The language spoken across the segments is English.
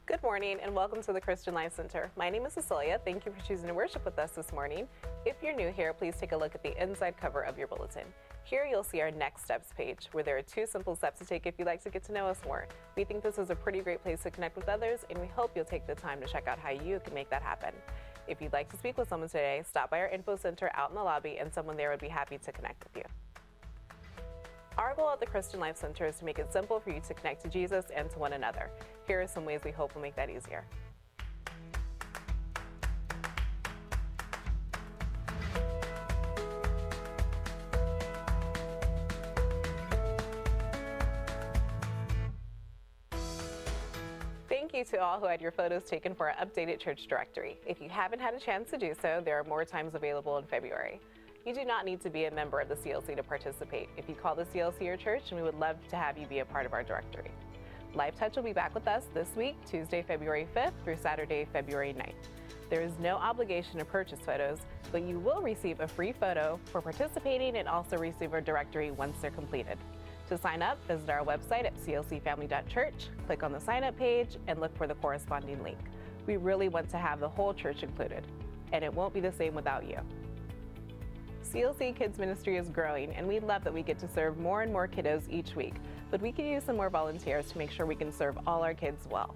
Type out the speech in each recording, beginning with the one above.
Good morning and welcome to the Christian Life Center. My name is Cecilia. Thank you for choosing to worship with us this morning. If you're new here, please take a look at the inside cover of your bulletin. Here you'll see our next steps page, where there are 2 simple steps to take if you'd like to get to know us more. We think this is a pretty great place to connect with others, and we hope you'll take the time to check out how you can make that happen. If you'd like to speak with someone today, stop by our info center out in the lobby and someone there would be happy to connect with you. Our goal at the Christian Life Center is to make it simple for you to connect to Jesus and to one another. Here are some ways we hope will make that easier. Thank you to all who had your photos taken for our updated church directory. If you haven't had a chance to do so, there are more times available in February. You do not need to be a member of the CLC to participate. If you call the CLC your church, and we would love to have you be a part of our directory. Life Touch will be back with us this week, Tuesday, February 5th through Saturday, February 9th. There is no obligation to purchase photos, but you will receive a free photo for participating and also receive a directory once they're completed. To sign up, visit our website at clcfamily.church, click on the sign up page, and look for the corresponding link. We really want to have the whole church included, and it won't be the same without you. CLC Kids Ministry is growing, and we love that we get to serve more and more kiddos each week, but we could use some more volunteers to make sure we can serve all our kids well.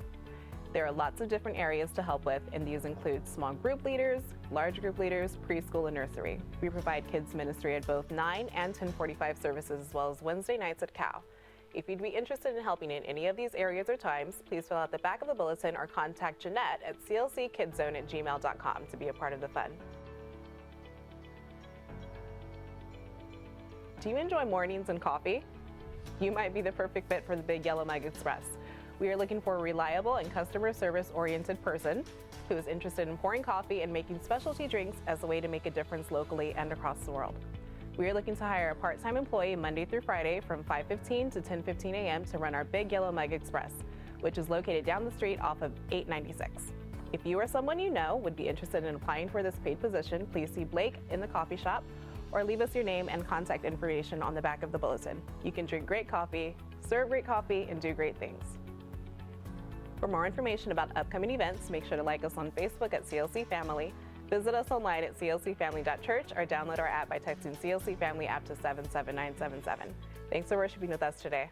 There are lots of different areas to help with, and these include small group leaders, large group leaders, preschool, and nursery. We provide kids ministry at both 9 and 10:45 services, as well as Wednesday nights at Cal. If you'd be interested in helping in any of these areas or times, please fill out the back of the bulletin or contact Jeanette at clckidzone@gmail.com to be a part of the fun. Do you enjoy mornings and coffee? You might be the perfect fit for the Big Yellow Mug Express. We are looking for a reliable and customer service-oriented person who is interested in pouring coffee and making specialty drinks as a way to make a difference locally and across the world. We are looking to hire a part-time employee Monday through Friday from 5:15 to 10:15 a.m. to run our Big Yellow Mug Express, which is located down the street off of 896. If you or someone you know would be interested in applying for this paid position, please see Blake in the coffee shop or leave us your name and contact information on the back of the bulletin. You can drink great coffee, serve great coffee, and do great things. For more information about upcoming events, make sure to like us on Facebook at CLC Family, visit us online at clcfamily.church, or download our app by texting CLC Family app to 77977. Thanks for worshiping with us today.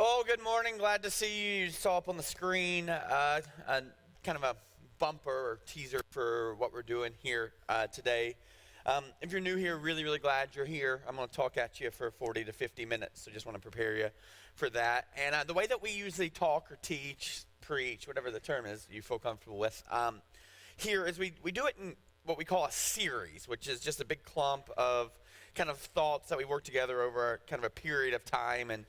Oh, good morning. Glad to see you. You saw up on the screen kind of a bumper or teaser for what we're doing here today. If you're new here, really glad you're here. I'm going to talk at you for 40 to 50 minutes, so just want to prepare you for that. And the way that we usually talk or teach, preach, whatever the term is you feel comfortable with, here is we do it in what we call a series, which is just a big clump of kind of thoughts that we work together over kind of a period of time. And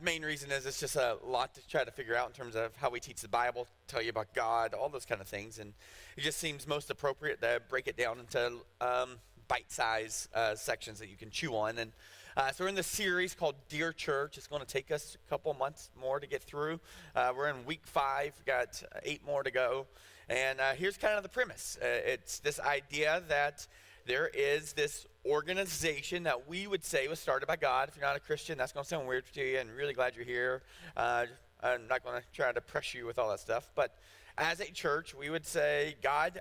main reason is it's just a lot to try to figure out in terms of how we teach the Bible, tell you about God, all those kind of things. And it just seems most appropriate to break it down into bite-sized sections that you can chew on. And so we're in this series called Dear Church. It's going to take us a couple months more to get through. We're in week 5. We've got 8 more to go. And here's kind of the premise. It's this idea that there is this organization that we would say was started by God. If you're not a Christian, that's going to sound weird to you, and really glad you're here. I'm not going to try to pressure you with all that stuff. But as a church, we would say God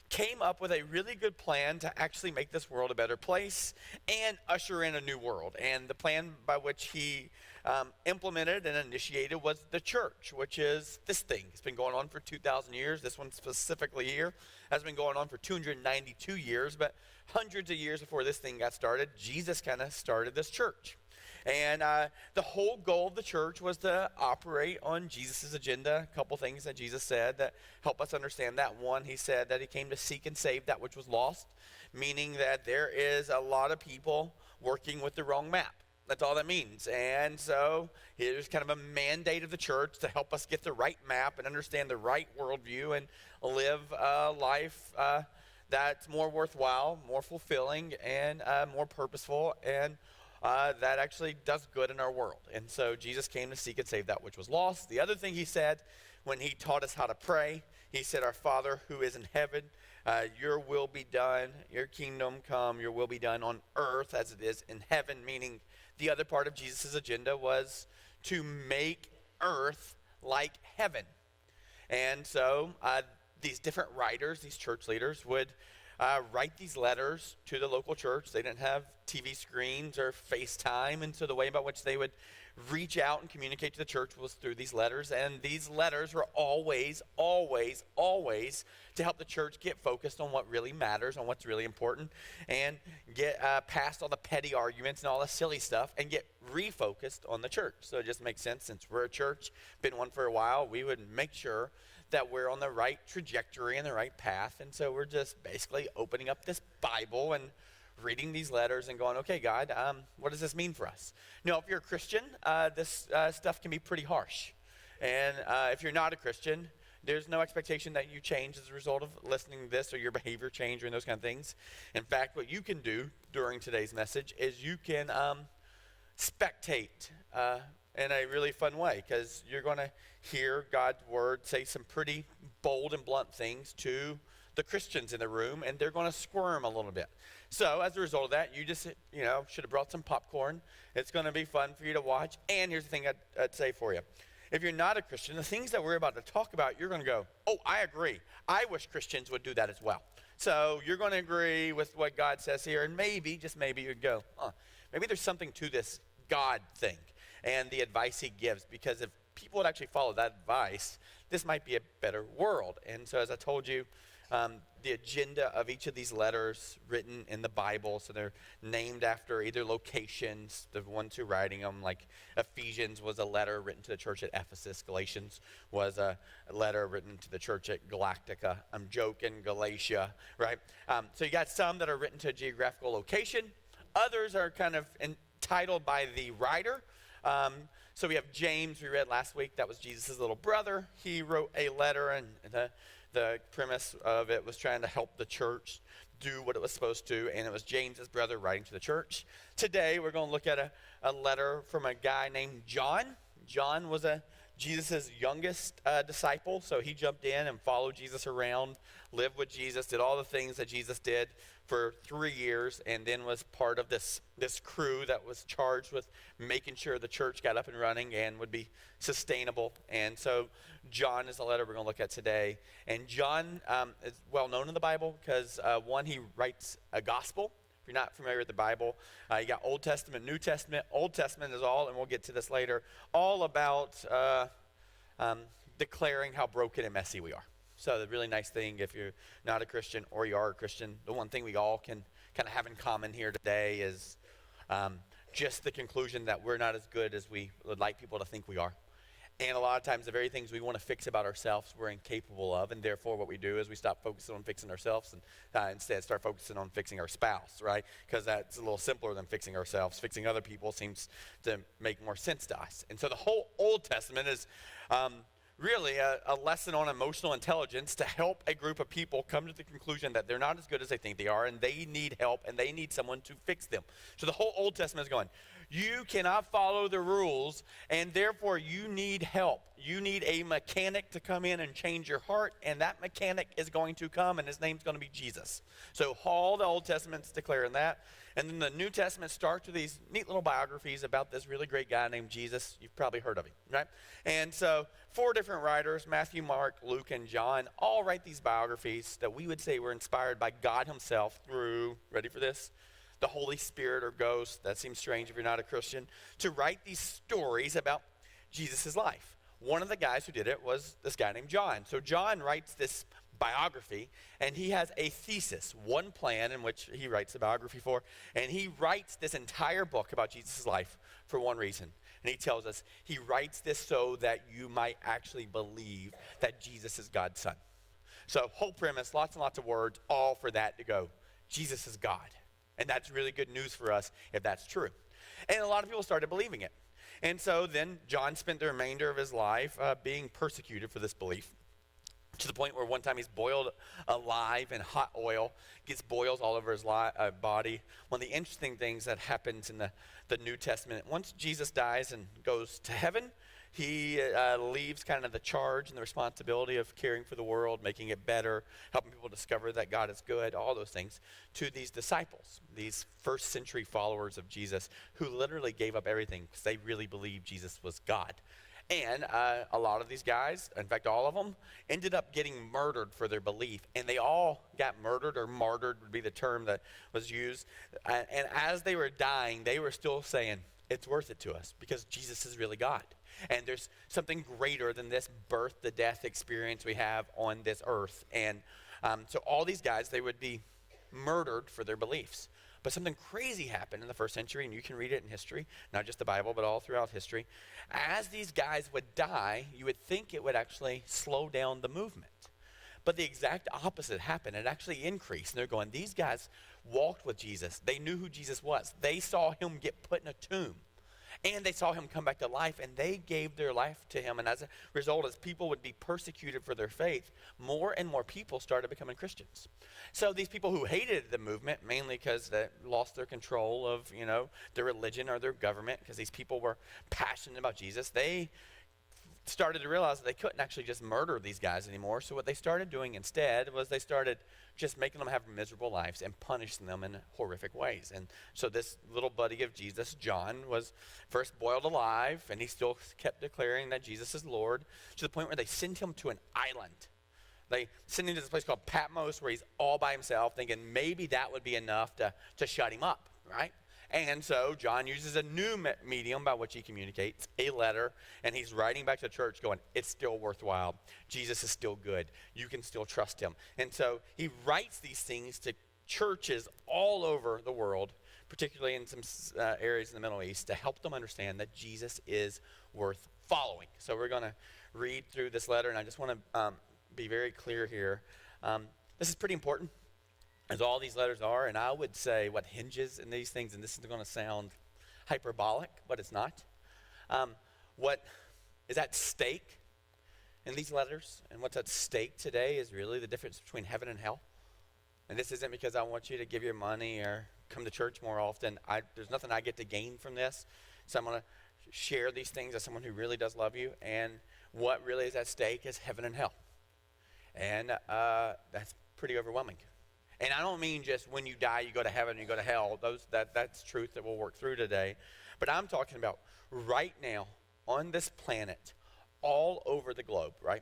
came up with a really good plan to actually make this world a better place and usher in a new world. And the plan by which he implemented and initiated was the church, which is this thing. It's been going on for 2,000 years. This one specifically here has been going on for 292 years, but hundreds of years before this thing got started, Jesus kind of started this church. And the whole goal of the church was to operate on Jesus' agenda. A couple things that Jesus said that help us understand that. One, he said that he came to seek and save that which was lost, meaning that there is a lot of people working with the wrong map. That's all that means. And so here's kind of a mandate of the church to help us get the right map and understand the right worldview and live a life that's more worthwhile, more fulfilling, and more purposeful, and that actually does good in our world. And so Jesus came to seek and save that which was lost. The other thing he said when he taught us how to pray, he said, "Our Father who is in heaven, your will be done, your kingdom come, your will be done on earth as it is in heaven," meaning the other part of Jesus' agenda was to make earth like heaven. And so these different writers, these church leaders, would write these letters to the local church. They didn't have TV screens or FaceTime, and so the way about which they would reach out and communicate to the church was through these letters. And these letters were always, always, always to help the church get focused on what really matters, on what's really important, and get past all the petty arguments and all the silly stuff and get refocused on the church. So it just makes sense, since we're a church, been one for a while, we would make sure that we're on the right trajectory and the right path. And so we're just basically opening up this Bible and reading these letters and going, okay, God, what does this mean for us? You know, if you're a Christian, this stuff can be pretty harsh. And if you're not a Christian, there's no expectation that you change as a result of listening to this or your behavior change or those kind of things. In fact, what you can do during today's message is you can spectate in a really fun way, because you're going to hear God's word say some pretty bold and blunt things to the Christians in the room, and they're going to squirm a little bit. So as a result of that, you just, should have brought some popcorn. It's going to be fun for you to watch. And here's the thing I'd say for you. If you're not a Christian, the things that we're about to talk about, you're going to go, oh, I agree. I wish Christians would do that as well. So you're going to agree with what God says here, and maybe, just maybe, you'd go, maybe there's something to this God thing and the advice he gives, because if people would actually follow that advice, this might be a better world. And so as I told you, the agenda of each of these letters written in the Bible, so they're named after either locations, the ones who are writing them, like Ephesians was a letter written to the church at Ephesus. Galatians was a letter written to the church at Galactica. I'm joking, Galatia, right? So you got some that are written to a geographical location. Others are kind of entitled by the writer. So we have James, we read last week. That was Jesus' little brother. He wrote a letter, and the premise of it was trying to help the church do what it was supposed to, and it was James's brother writing to the church. Today, we're going to look at a letter from a guy named John. John was Jesus' youngest disciple, so he jumped in and followed Jesus around, lived with Jesus, did all the things that Jesus did for 3 years, and then was part of this crew that was charged with making sure the church got up and running and would be sustainable. And so John is the letter we're going to look at today. And John is well known in the Bible because, one, he writes a gospel. If you're not familiar with the Bible, you got Old Testament, New Testament. Old Testament is all, and we'll get to this later, all about declaring how broken and messy we are. So the really nice thing, if you're not a Christian or you are a Christian, the one thing we all can kind of have in common here today is just the conclusion that we're not as good as we would like people to think we are. And a lot of times the very things we want to fix about ourselves, we're incapable of. And therefore what we do is we stop focusing on fixing ourselves and instead start focusing on fixing our spouse, right? Because that's a little simpler than fixing ourselves. Fixing other people seems to make more sense to us. And so the whole Old Testament is really a lesson on emotional intelligence to help a group of people come to the conclusion that they're not as good as they think they are, and they need help, and they need someone to fix them. So the whole Old Testament is going, You cannot follow the rules, and therefore you need help. You need a mechanic to come in and change your heart, and that mechanic is going to come, and his name's going to be Jesus. So all the Old Testament's declaring that. And then the New Testament starts with these neat little biographies about this really great guy named Jesus. You've probably heard of him, right? And so 4 different writers, Matthew, Mark, Luke, and John, all write these biographies that we would say were inspired by God himself through, ready for this? The Holy Spirit or ghost. That seems strange if you're not a Christian, to write these stories about Jesus' life. One of the guys who did it was this guy named John. So John writes this biography, and he has a thesis, one plan in which he writes the biography for, and he writes this entire book about Jesus' life for one reason. And he tells us he writes this so that you might actually believe that Jesus is God's son. So whole premise, lots and lots of words, all for that to go, Jesus is God. And that's really good news for us if that's true. And a lot of people started believing it. And so then John spent the remainder of his life being persecuted for this belief, to the point where one time he's boiled alive in hot oil, gets boils all over his body. One of the interesting things that happens in the New Testament, once Jesus dies and goes to heaven, he leaves kind of the charge and the responsibility of caring for the world, making it better, helping people discover that God is good, all those things, to these disciples, these first century followers of Jesus, who literally gave up everything because they really believed Jesus was God. And a lot of these guys, in fact, all of them, ended up getting murdered for their belief. And they all got murdered, or martyred would be the term that was used. And as they were dying, they were still saying, it's worth it to us because Jesus is really God. And there's something greater than this birth to death experience we have on this earth. And so all these guys, they would be murdered for their beliefs. But something crazy happened in the first century, and you can read it in history, not just the Bible, but all throughout history. As these guys would die, you would think it would actually slow down the movement. But the exact opposite happened. It actually increased. And they're going, these guys walked with Jesus. They knew who Jesus was. They saw him get put in a tomb. And they saw him come back to life, and they gave their life to him. And as a result, as people would be persecuted for their faith, more and more people started becoming Christians. So these people who hated the movement, mainly because they lost their control of, their religion or their government, because these people were passionate about Jesus, they started to realize that they couldn't actually just murder these guys anymore. So what they started doing instead was they started just making them have miserable lives and punishing them in horrific ways. And so this little buddy of Jesus, John, was first boiled alive, and he still kept declaring that Jesus is Lord, to the point where they sent him to an island. They sent him to this place called Patmos, where he's all by himself, thinking maybe that would be enough to shut him up, right? And so John uses a new medium by which he communicates, a letter, and he's writing back to the church going, it's still worthwhile. Jesus is still good. You can still trust him. And so he writes these things to churches all over the world, particularly in some areas in the Middle East, to help them understand that Jesus is worth following. So we're going to read through this letter, and I just want to be very clear here. This is pretty important, as all these letters are, and I would say what hinges in these things, and this is going to sound hyperbolic, but it's not. What is at stake in these letters, and what's at stake today is really the difference between heaven and hell. And this isn't because I want you to give your money or come to church more often. There's nothing I get to gain from this. So I'm going to share these things as someone who really does love you, and what really is at stake is heaven and hell. And that's pretty overwhelming. And I don't mean just when you die, you go to heaven, you go to hell. That's truth that we'll work through today. But I'm talking about right now on this planet, all over the globe, right?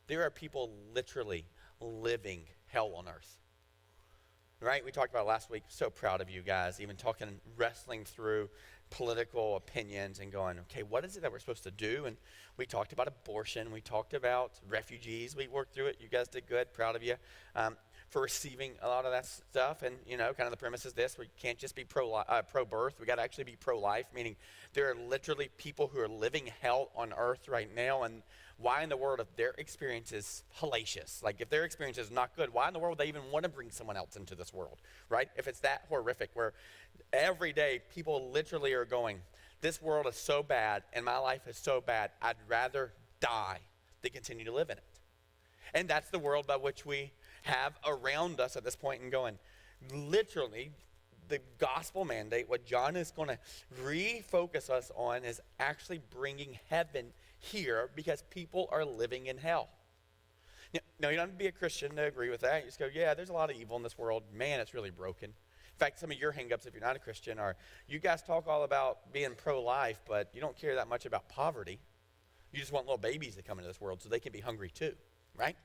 There are people literally living hell on earth. Right? We talked about it last week. So proud of you guys. Even wrestling through political opinions and going, okay, what is it that we're supposed to do? And we talked about abortion. We talked about refugees. We worked through it. You guys did good. Proud of you for receiving a lot of that stuff. And, kind of the premise is this. We can't just be pro-birth. We got to actually be pro-life, meaning there are literally people who are living hell on earth right now. And why in the world, if their experience is hellacious, like if their experience is not good, why in the world would they even want to bring someone else into this world, right? If it's that horrific, where every day people literally are going, this world is so bad and my life is so bad, I'd rather die than continue to live in it. And that's the world by which we have around us at this point, and going, literally, the gospel mandate, what John is going to refocus us on, is actually bringing heaven here because people are living in hell. No, you don't have to be a Christian to agree with that. You just go, yeah, there's a lot of evil in this world. Man, it's really broken. In fact, some of your hang-ups, if you're not a Christian, are you guys talk all about being pro-life, but you don't care that much about poverty. You just want little babies to come into this world so they can be hungry too, right?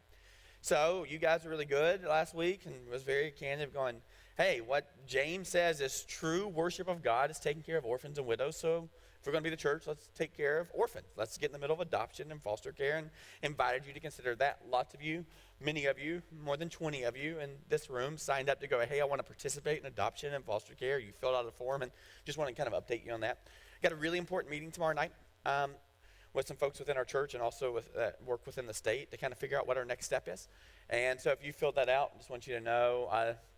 So you guys were really good last week and was very candid going, hey, what James says is true worship of God is taking care of orphans and widows. So if we're going to be the church, let's take care of orphans. Let's get in the middle of adoption and foster care, and invited you to consider that. Lots of you, many of you, more than 20 of you in this room signed up to go, hey, I want to participate in adoption and foster care. You filled out a form, and just want to kind of update you on that. Got a really important meeting tomorrow night with some folks within our church and also with work within the state to kind of figure out what our next step is. And so if you filled that out, I just want you to know,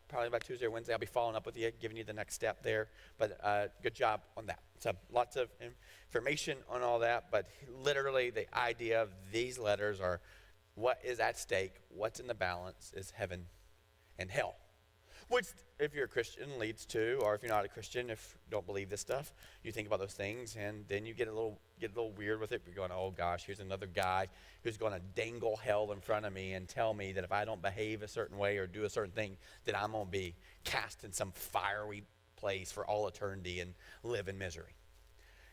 probably by Tuesday or Wednesday, I'll be following up with you, giving you the next step there. But good job on that. So lots of information on all that, but literally the idea of these letters are what is at stake, what's in the balance is heaven and hell. Which, if you're a Christian, leads to, or if you're not a Christian, if you don't believe this stuff, you think about those things, and then you get a little weird with it. You're going, oh gosh, here's another guy who's going to dangle hell in front of me and tell me that if I don't behave a certain way or do a certain thing, that I'm going to be cast in some fiery place for all eternity and live in misery.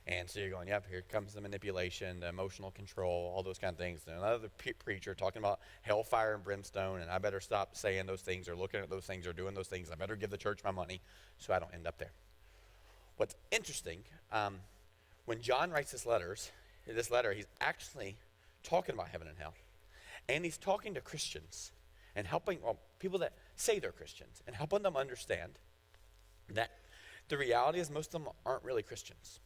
And so you're going, yep, here comes the manipulation, the emotional control, all those kind of things. And another preacher talking about hellfire and brimstone, and I better stop saying those things or looking at those things or doing those things. I better give the church my money so I don't end up there. What's interesting, when John writes this letter, he's actually talking about heaven and hell. And he's talking to Christians and helping, people that say they're Christians, and helping them understand that the reality is most of them aren't really Christians.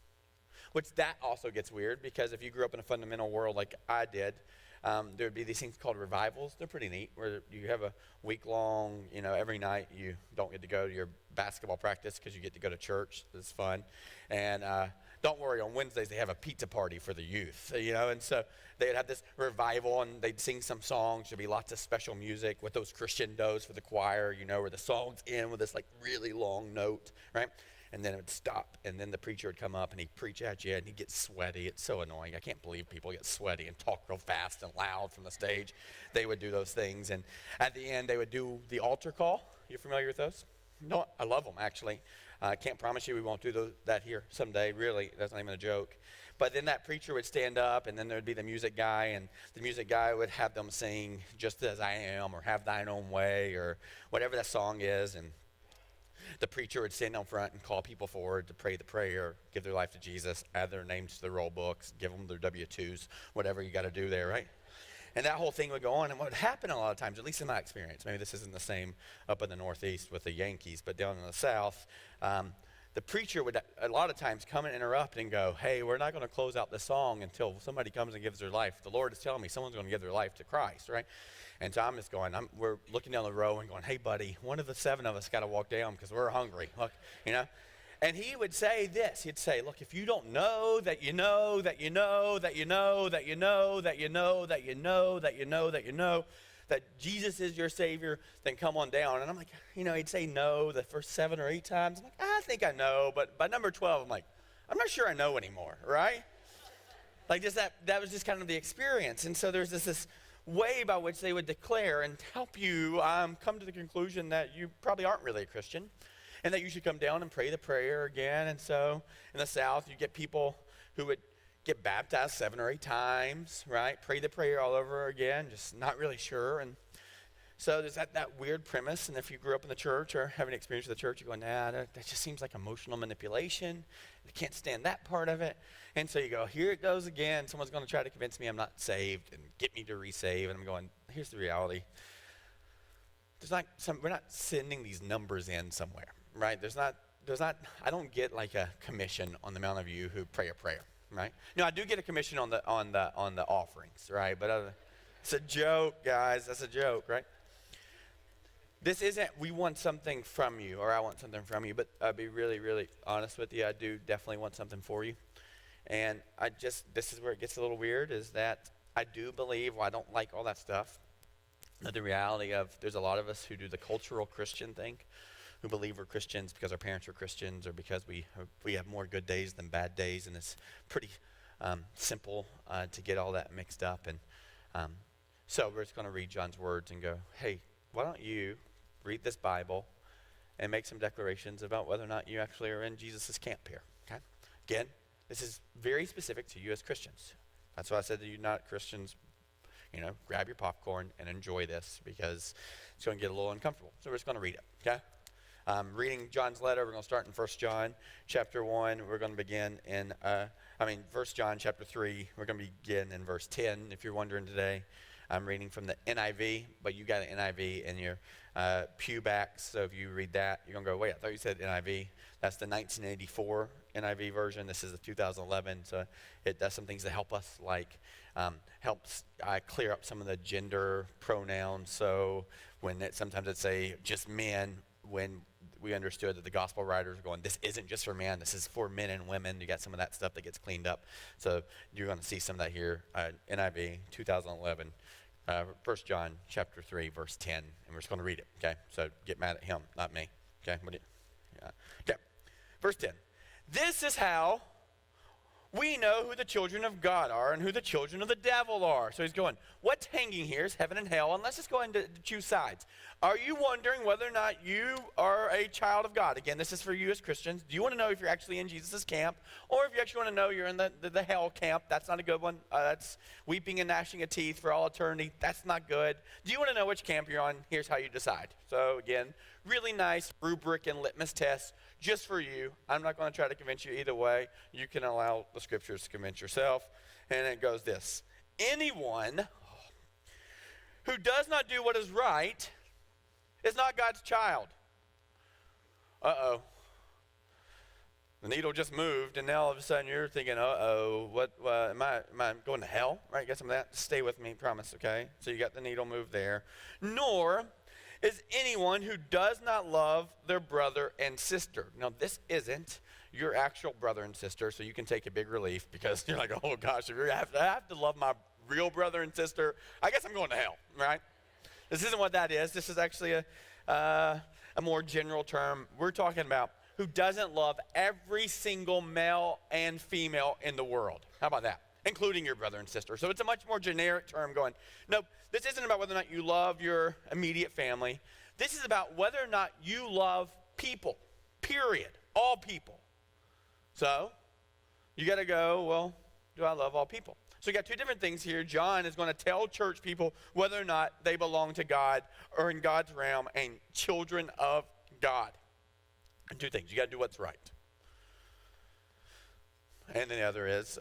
Which that also gets weird, because if you grew up in a fundamental world like I did, there would be these things called revivals. They're pretty neat, where you have a week-long, every night you don't get to go to your basketball practice because you get to go to church. It's fun. And don't worry, on Wednesdays they have a pizza party for the youth, and so they'd have this revival and they'd sing some songs. There'd be lots of special music with those crescendos for the choir, where the songs end with this like really long note, right? And then it would stop, and then the preacher would come up and he'd preach at you, and he'd get sweaty. It's so annoying. I can't believe people get sweaty and talk real fast and loud from the stage. They would do those things, and at the end they would do the altar call. You familiar with those? No, I love them, actually. I can't promise you we won't do that here someday. Really, that's not even a joke. But then that preacher would stand up, and then there would be the music guy, and the music guy would have them sing Just As I Am or Have Thine Own Way or whatever that song is, and the preacher would stand down front and call people forward to pray the prayer, give their life to Jesus, add their names to their roll books, give them their W-2s, whatever you got to do there, right? And that whole thing would go on. And what would happen a lot of times, at least in my experience, maybe this isn't the same up in the Northeast with the Yankees, but down in the South, the preacher would a lot of times come and interrupt and go, hey, we're not going to close out the song until somebody comes and gives their life. The Lord is telling me someone's going to give their life to Christ, right? And so I'm just going, we're looking down the row and going, hey, buddy, one of the 7 of us got to walk down because we're hungry. Look, And he would say this. He'd say, look, if you don't know that you know that you know that you know that you know that you know that you know that you know that you know that Jesus is your Savior, then come on down. And I'm like, he'd say no the first 7 or 8 times. I'm like, I think I know. But by number 12, I'm like, I'm not sure I know anymore, right? Like just that was just kind of the experience. And so there's this way by which they would declare and help you come to the conclusion that you probably aren't really a Christian and that you should come down and pray the prayer again. And so in the South, you get people who would get baptized 7 or 8 times, right? Pray the prayer all over again, just not really sure. And so there's that weird premise. And if you grew up in the church or have any experience with the church, you go, nah, that just seems like emotional manipulation. I can't stand that part of it. And so you go, here it goes again. Someone's going to try to convince me I'm not saved and get me to resave. And I'm going, here's the reality. We're not sending these numbers in somewhere, right? I don't get like a commission on the amount of you who pray a prayer, right? I do get a commission on the offerings, right? But it's a joke, guys. That's a joke, right? This isn't, we want something from you, or I want something from you, but I'll be really, really honest with you. I do definitely want something for you. And this is where it gets a little weird, is that I do believe, I don't like all that stuff, that the reality of, there's a lot of us who do the cultural Christian thing, who believe we're Christians because our parents were Christians or because we have more good days than bad days, and it's pretty simple to get all that mixed up. And so we're just going to read John's words and go, hey, why don't you read this Bible and make some declarations about whether or not you actually are in Jesus' camp here, okay? Again, this is very specific to you as Christians. That's why I said that you're not Christians, grab your popcorn and enjoy this because it's going to get a little uncomfortable. So we're just going to read it, okay? Reading John's letter, we're going to start in 1 John chapter 1. We're going to begin in, 1 John chapter 3. We're going to begin in verse 10. If you're wondering today, I'm reading from the NIV, but you got an NIV in your pew backs. So if you read that, you're going to go, wait, I thought you said NIV. That's the 1984 NIV version. This is the 2011. So it does some things to help us, like helps clear up some of the gender pronouns. So sometimes it'd say just men, when we understood that the gospel writers are going, this isn't just for men, this is for men and women. You got some of that stuff that gets cleaned up. So you're going to see some of that here, NIV 2011. 1 John chapter 3, verse 10, and we're just going to read it, okay? So get mad at him, not me, okay? Okay, verse 10. This is how we know who the children of God are and who the children of the devil are. So he's going, what's hanging here is heaven and hell, and let's just go ahead and choose sides. Are you wondering whether or not you are a child of God? Again, this is for you as Christians. Do you want to know if you're actually in Jesus' camp, or if you actually want to know you're in the hell camp? That's not a good one. That's weeping and gnashing of teeth for all eternity. That's not good. Do you want to know which camp you're on? Here's how you decide. So again, really nice rubric and litmus test just for you. I'm not going to try to convince you either way. You can allow the scriptures to convince yourself. And it goes this. Anyone who does not do what is right is not God's child. Uh-oh. The needle just moved, and now all of a sudden you're thinking, uh-oh, what am I going to hell? Right, get some of that. Stay with me, promise, okay? So you got the needle moved there. Nor is anyone who does not love their brother and sister. Now, this isn't your actual brother and sister, so you can take a big relief because you're like, oh gosh, if I have to love my real brother and sister, I guess I'm going to hell, right? This isn't what that is. This is actually a more general term. We're talking about who doesn't love every single male and female in the world. How about that? Including your brother and sister. So it's a much more generic term going, no, this isn't about whether or not you love your immediate family. This is about whether or not you love people, period, all people. So you got to go, well, do I love all people? So we got two different things here. John is going to tell church people whether or not they belong to God or in God's realm and children of God. And two things. You got to do what's right. And then the other is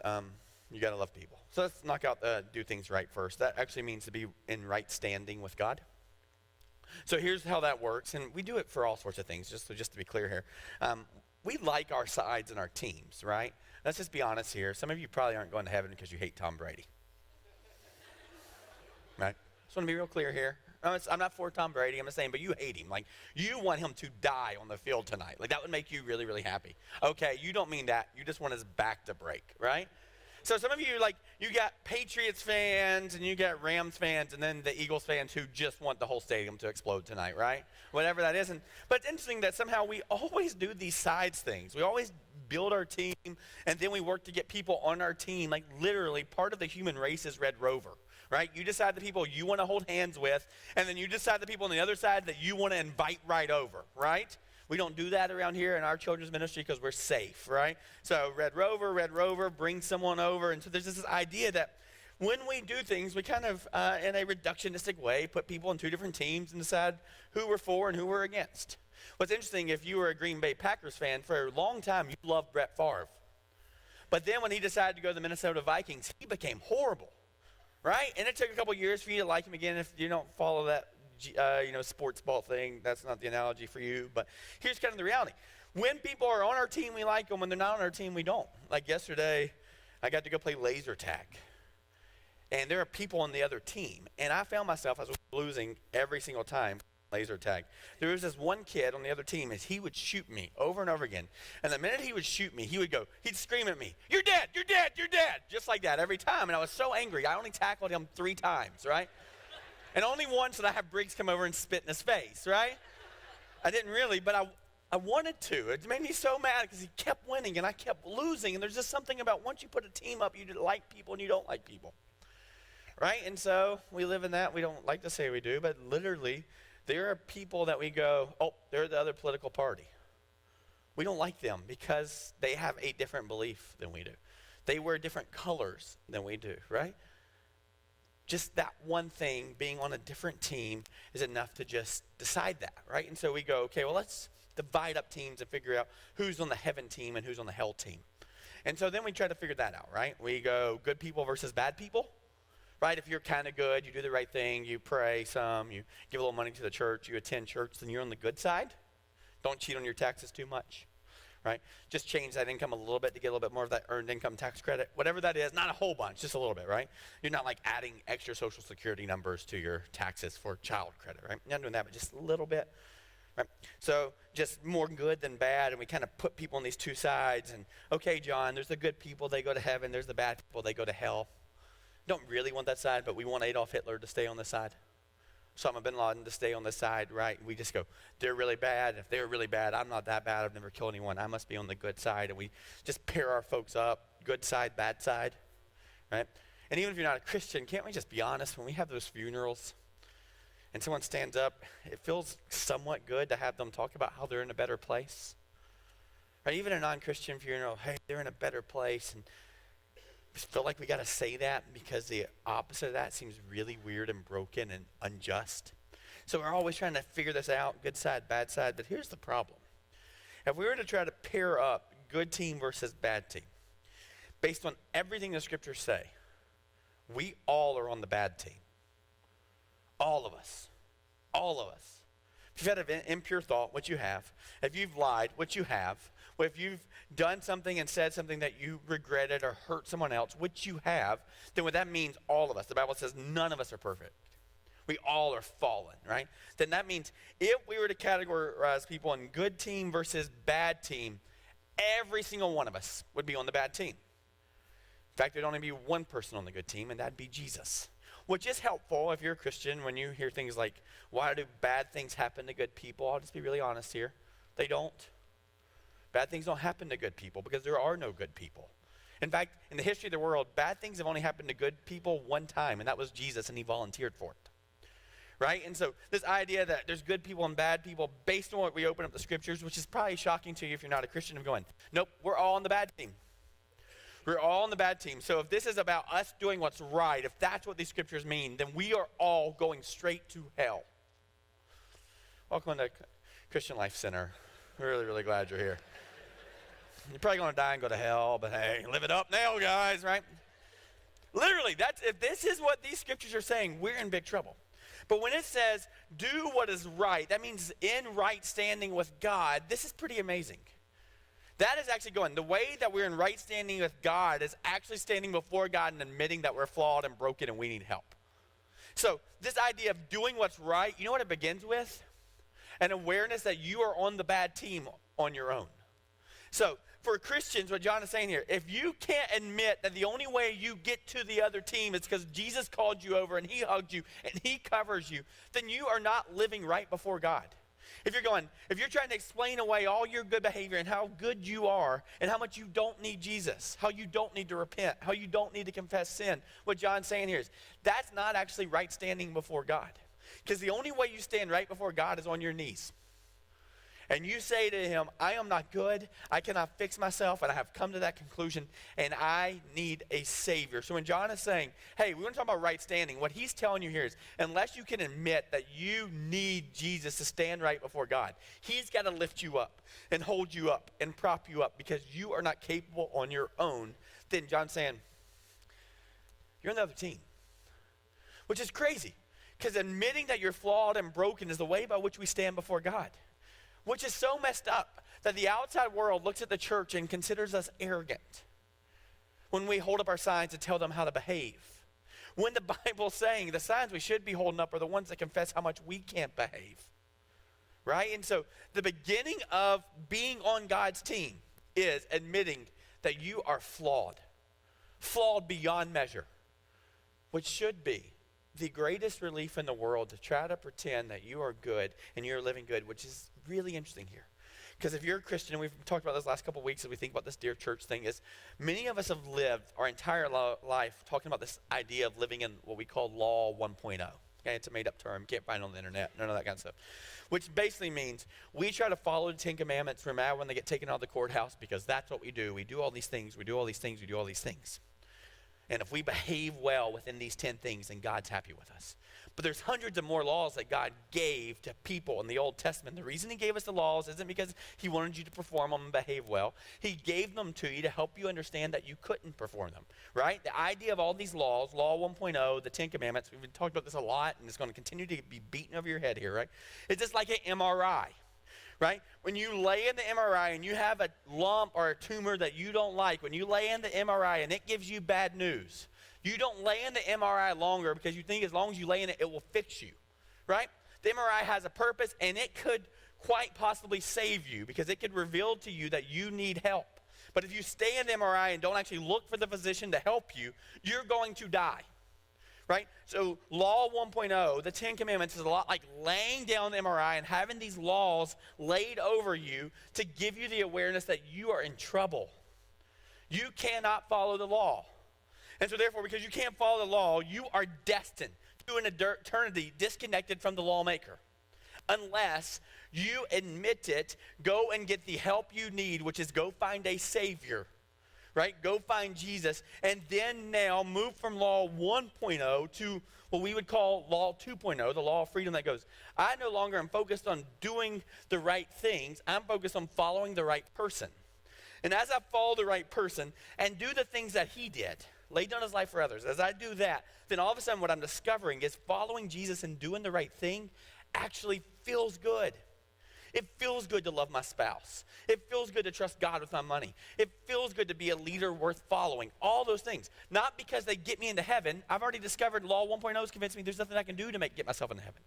you got to love people. So let's knock out do things right first. That actually means to be in right standing with God. So here's how that works. And we do it for all sorts of things, just to be clear here. We like our sides and our teams, right? Let's just be honest here. Some of you probably aren't going to heaven because you hate Tom Brady. Right? Just want to be real clear here. I'm not for Tom Brady. I'm just saying, but you hate him. Like, you want him to die on the field tonight. Like, that would make you really, really happy. Okay, you don't mean that. You just want his back to break, right? So some of you, like, you got Patriots fans and you got Rams fans and then the Eagles fans who just want the whole stadium to explode tonight, right? Whatever that is. But it's interesting that somehow we always do these sides things. We always build our team and then we work to get people on our team. Like, literally, part of the human race is Red Rover, right? You decide the people you want to hold hands with, and then you decide the people on the other side that you want to invite right over, right? We don't do that around here in our children's ministry because we're safe, right? So Red Rover, bring someone over. And so there's this idea that when we do things, we kind of, in a reductionistic way, put people in two different teams and decide who we're for and who we're against. What's interesting, if you were a Green Bay Packers fan, for a long time you loved Brett Favre. But then when he decided to go to the Minnesota Vikings, he became horrible, right? And it took a couple years for you to like him again if you don't follow that sports ball thing. That's not the analogy for you, but here's kind of the reality. When people are on our team, we like them. When they're not on our team, we don't. Like yesterday, I got to go play laser tag, and there are people on the other team, and I found myself, I was losing every single time laser tag. There was this one kid on the other team, and he would shoot me over and over again, and the minute he would shoot me, he'd scream at me, "You're dead, you're dead, you're dead," just like that every time, and I was so angry. I only tackled him 3 times, right? And only once did I have Briggs come over and spit in his face, right? I didn't really, but I wanted to. It made me so mad because he kept winning and I kept losing. And there's just something about once you put a team up, you like people and you don't like people. Right? And so we live in that. We don't like to say we do, but literally there are people that we go, oh, they're the other political party. We don't like them because they have a different belief than we do. They wear different colors than we do, right? Just that one thing, being on a different team, is enough to just decide that, right? And so we go, okay, well, let's divide up teams and figure out who's on the heaven team and who's on the hell team. And so then we try to figure that out, right? We go good people versus bad people, right? If you're kind of good, you do the right thing, you pray some, you give a little money to the church, you attend church, then you're on the good side. Don't cheat on your taxes too much. Right? Just change that income a little bit to get a little bit more of that earned income tax credit. Whatever that is, not a whole bunch, just a little bit, right? You're not like adding extra Social Security numbers to your taxes for child credit, right? You're not doing that, but just a little bit, right? So just more good than bad, and we kind of put people on these two sides. And okay, John, there's the good people, they go to heaven. There's the bad people, they go to hell. Don't really want that side, but we want Adolf Hitler to stay on this side. Osama bin Laden to stay on this side, right? We just go, they're really bad. If they're really bad, I'm not that bad. I've never killed anyone. I must be on the good side. And we just pair our folks up, good side, bad side, right? And even if you're not a Christian, can't we just be honest? When we have those funerals and someone stands up, it feels somewhat good to have them talk about how they're in a better place. Right? Even a non-Christian funeral, hey, they're in a better place. And I just feel like we got to say that because the opposite of that seems really weird and broken and unjust. So we're always trying to figure this out, good side, bad side. But here's the problem. If we were to try to pair up good team versus bad team, based on everything the scriptures say, we all are on the bad team. All of us. All of us. If you've had an impure thought, which you have. If you've lied, which you have. If you've done something and said something that you regretted or hurt someone else, which you have, then what that means, all of us. The Bible says none of us are perfect. We all are fallen, right? Then that means if we were to categorize people in good team versus bad team, every single one of us would be on the bad team. In fact, there'd only be one person on the good team, and that'd be Jesus. Which is helpful if you're a Christian when you hear things like, why do bad things happen to good people? I'll just be really honest here. They don't. Bad things don't happen to good people because there are no good people. In fact, in the history of the world, bad things have only happened to good people one time, and that was Jesus, and he volunteered for it. Right? And so this idea that there's good people and bad people based on what we open up the scriptures, which is probably shocking to you if you're not a Christian, of going, nope, we're all on the bad team. We're all on the bad team. So if this is about us doing what's right, if that's what these scriptures mean, then we are all going straight to hell. Welcome to Christian Life Center. Really, really glad you're here. You're probably going to die and go to hell, but hey, live it up now, guys, right? Literally, if this is what these scriptures are saying, we're in big trouble. But when it says, do what is right, that means in right standing with God. This is pretty amazing. That is actually going, the way that we're in right standing with God is actually standing before God and admitting that we're flawed and broken and we need help. So this idea of doing what's right, you know what it begins with? An awareness that you are on the bad team on your own. So for Christians, what John is saying here, if you can't admit that the only way you get to the other team is because Jesus called you over and he hugged you and he covers you, then you are not living right before God. If you're trying to explain away all your good behavior and how good you are and how much you don't need Jesus, how you don't need to repent, how you don't need to confess sin, what John's saying here is that's not actually right standing before God. Because the only way you stand right before God is on your knees. And you say to him, I am not good, I cannot fix myself, and I have come to that conclusion, and I need a Savior. So when John is saying, hey, we want to talk about right standing, what he's telling you here is, unless you can admit that you need Jesus to stand right before God, he's got to lift you up and hold you up and prop you up because you are not capable on your own. Then John's saying, you're on the other team, which is crazy because admitting that you're flawed and broken is the way by which we stand before God. Which is so messed up that the outside world looks at the church and considers us arrogant when we hold up our signs and tell them how to behave. When the Bible's saying the signs we should be holding up are the ones that confess how much we can't behave. Right? And so the beginning of being on God's team is admitting that you are flawed beyond measure, which should be the greatest relief in the world to try to pretend that you are good and you're living good, which is really interesting here. Because if you're a Christian, and we've talked about this last couple of weeks as we think about this Dear Church thing, is many of us have lived our entire life talking about this idea of living in what we call Law 1.0. Okay, it's a made-up term. You can't find it on the internet, none of that kind of stuff. Which basically means we try to follow the Ten Commandments from now when they get taken out of the courthouse, because that's what we do. We do all these things, we do all these things, we do all these things. And if we behave well within these 10 things, then God's happy with us. But there's hundreds of more laws that God gave to people in the Old Testament. The reason he gave us the laws isn't because he wanted you to perform them and behave well. He gave them to you to help you understand that you couldn't perform them, right? The idea of all these laws, Law 1.0, the 10 Commandments, we've been talking about this a lot, and it's going to continue to be beaten over your head here, right? It's just like an MRI, right? When you lay in the MRI and you have a lump or a tumor that you don't like, when you lay in the MRI and it gives you bad news, you don't lay in the MRI longer because you think as long as you lay in it, it will fix you, right? The MRI has a purpose, and it could quite possibly save you because it could reveal to you that you need help. But if you stay in the MRI and don't actually look for the physician to help you, you're going to die, right? So Law 1.0, the 10 Commandments, is a lot like laying down the MRI and having these laws laid over you to give you the awareness that you are in trouble. You cannot follow the law. And so therefore, because you can't follow the law, you are destined to an eternity disconnected from the lawmaker. Unless you admit it, go and get the help you need, which is go find a Savior, right? Go find Jesus, and then now move from Law 1.0 to what we would call Law 2.0, the law of freedom that goes, I no longer am focused on doing the right things. I'm focused on following the right person. And as I follow the right person and do the things that he did, lay down his life for others. As I do that, then all of a sudden what I'm discovering is following Jesus and doing the right thing actually feels good. It feels good to love my spouse. It feels good to trust God with my money. It feels good to be a leader worth following. All those things. Not because they get me into heaven. I've already discovered Law 1.0 has convinced me there's nothing I can do to get myself into heaven.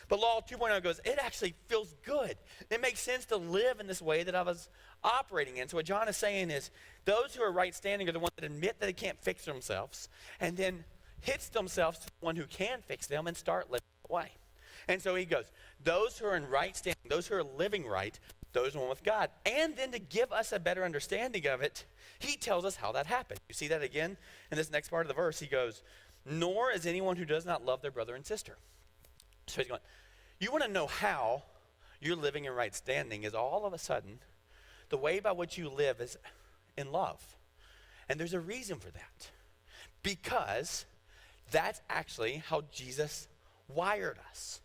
But Law 2.0 goes, it actually feels good. It makes sense to live in this way that I was operating in. So what John is saying is, those who are right standing are the ones that admit that they can't fix themselves and then hitch themselves to the one who can fix them and start living that way. And so he goes, those who are in right standing, those who are living right, those are one with God. And then to give us a better understanding of it, he tells us how that happened. You see that again in this next part of the verse. He goes, nor is anyone who does not love their brother and sister. So he's going, you want to know how you're living in right standing is all of a sudden the way by which you live is in love. And there's a reason for that. Because that's actually how Jesus wired us.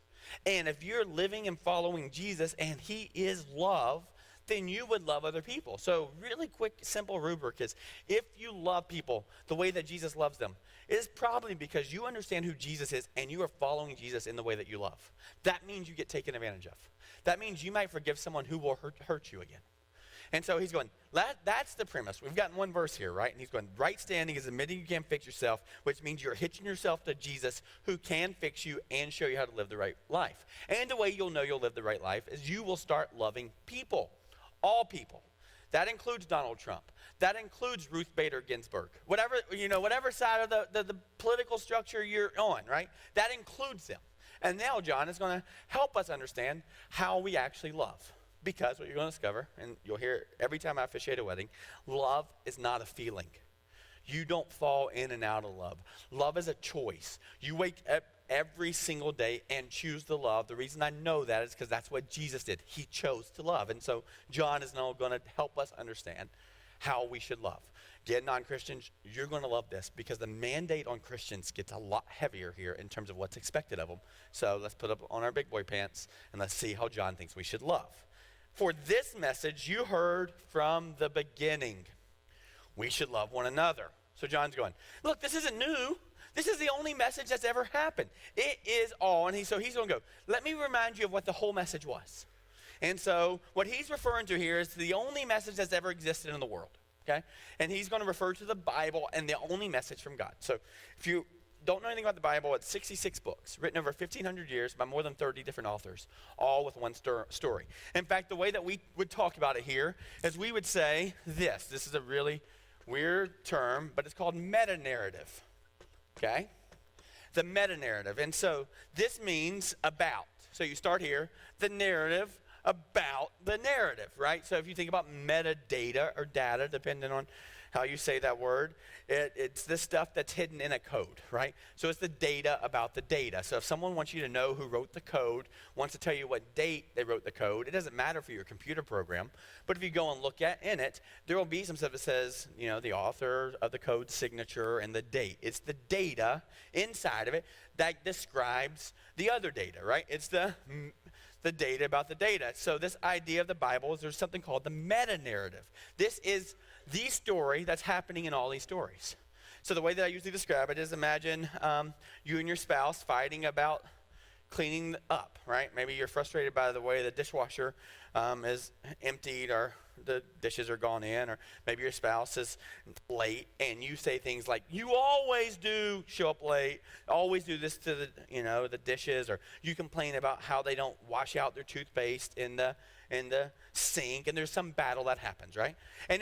And if you're living and following Jesus and he is love, then you would love other people. So really quick, simple rubric is, if you love people the way that Jesus loves them, it is probably because you understand who Jesus is and you are following Jesus in the way that you love. That means you get taken advantage of. That means you might forgive someone who will hurt you again. And so he's going, that's the premise. We've gotten one verse here, right? And he's going, right standing is admitting you can't fix yourself, which means you're hitching yourself to Jesus who can fix you and show you how to live the right life. And the way you'll know you'll live the right life is you will start loving people, all people. That includes Donald Trump. That includes Ruth Bader Ginsburg. Whatever side of the political structure you're on, right? That includes them. And now John is going to help us understand how we actually love. Because what you're going to discover, and you'll hear it every time I officiate a wedding, love is not a feeling. You don't fall in and out of love. Love is a choice. You wake up every single day and choose to love. The reason I know that is because that's what Jesus did. He chose to love. And so John is now going to help us understand how we should love. Again, non-Christians, you're going to love this because the mandate on Christians gets a lot heavier here in terms of what's expected of them. So let's put up on our big boy pants and let's see how John thinks we should love. For this message you heard from the beginning. We should love one another. So John's going, look, this isn't new. This is the only message that's ever happened. It is all. And he's going to go, let me remind you of what the whole message was. And so what he's referring to here is the only message that's ever existed in the world. Okay? And he's going to refer to the Bible and the only message from God. So if you don't know anything about the Bible, it's 66 books written over 1,500 years by more than 30 different authors, all with one story. In fact, the way that we would talk about it here is we would say this. This is a really weird term, but it's called meta-narrative. Okay? the meta-narrative. And so this means about. So you start here, the narrative about the narrative, right? So if you think about metadata or data, depending on how you say that word, it's the stuff that's hidden in a code, right? So it's the data about the data. So if someone wants you to know who wrote the code, wants to tell you what date they wrote the code, it doesn't matter for your computer program, but if you go and look in it, there will be some stuff that says, you know, the author of the code signature and the date. It's the data inside of it that describes the other data, right? It's the data about the data. So this idea of the Bible is there's something called the meta-narrative. This is the story that's happening in all these stories. So the way that I usually describe it is imagine you and your spouse fighting about cleaning up, right? Maybe you're frustrated by the way the dishwasher is emptied or the dishes are gone in, or maybe your spouse is late and you say things like, you always do show up late, always do this to the dishes, or you complain about how they don't wash out their toothpaste in the sink, and there's some battle that happens, right? And